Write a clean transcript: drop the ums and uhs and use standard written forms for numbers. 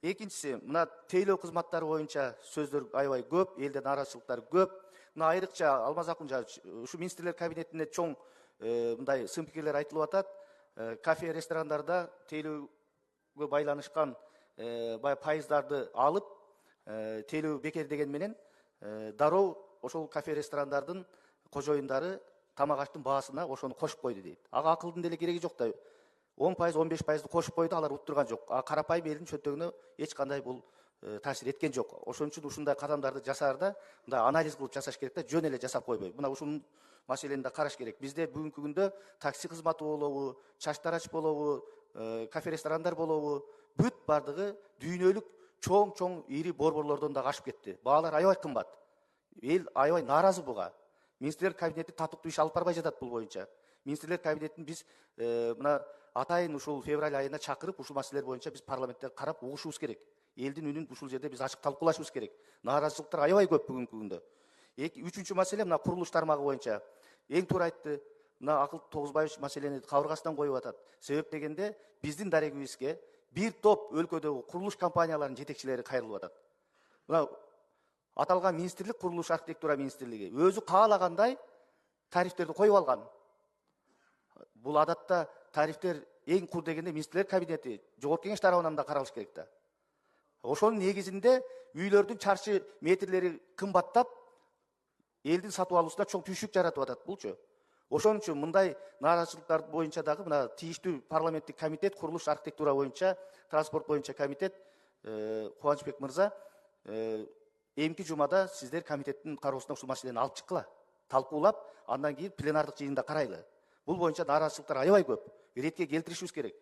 Экинчиси, мына тейлөө кызматтары боюнча сөздөр аябай көп, элде нааразычылыктар көп. Мына айрыкча Алмазакун ушу министрлер кабинетинде чоң мындай сын пикирлер айтылып атат. Кафе, ресторандарда тейлөөгө байланышкан баягы пайыздарды алып, тейлөө бекер деген менен дароо ошол кафе, ресторандардын кожоюндары тамак аштын баасына ошону кошуп койду дейт. Ага акылдын деле кереги жок да. 10%, 15%ды кошуп койду, алар уттурган жок. Карапайым элдин чөнтөгүнө эч кандай бул таасир эткен жок. Ошон үчүн ушундай кадамдарды жасаарда мындай анализ кылып жасаш керек да, жөн эле жасап койбой. Мына ушунун маселени да караш керек. Бизде бүгүнкү күндө такси кызматы болобу, чач тарач болобу, кафе, ресторандар болобу, бүт бардыгы дүйнөлүк чоң ири борборлордон да ашып кетти. Баалар аябай кымбат. Эл аябай нааразы буга. Министрлер кабинети татыктуу иш алып барбай жатат бул боюнча. Министрлер кабинетин биз мына атайын ушул февраль айына чакырып, ушул маселелер боюнча биз парламентте карап угушубуз керек. Элдин үнүн ушул жерде биз ачык талкуулашыбыз керек. Нааразычылыктар аябай көп бүгүнкү күндө. Үчүнчү маселе мына курулуш тармагы боюнча. Эң туура айтты. Мына Акыл Тогузбаевич маселени кабыргасынан коюп атат. Себеп дегенде биздин дарегибизге бир топ өлкөдөгү курулуш компанияларынын жетекчилери кайрылып атат. Мына аталган министрлик, курулуш архитектура министрлиги өзү каалагандай тарифтерди коюп алган. Бул адатта тарифтер эң кур дегенде министрлер кабинети, жогорку кеңеш тарабынан да каралыш керек да. Ошонун негизинде үйлөрдүн чарчы метрлери кымбаттап, элдин сатып алуусуна чоң түйшүк жаратып атат булчу. Ошон үчүн мындай нааразычылыктар боюнча дагы мына тийиштүү парламенттик комитет, курулуш архитектура боюнча, транспорт боюнча комитет, Кубанычбек мырза, эмки жумада сиздер комитеттин кароосуна ушул маселени алып чыккыла, талкуулап, андан кийин пленардык жыйында карайлы. Бул боюнча нааразычылыктар аябай көп. Ретке келтиришибиз керек.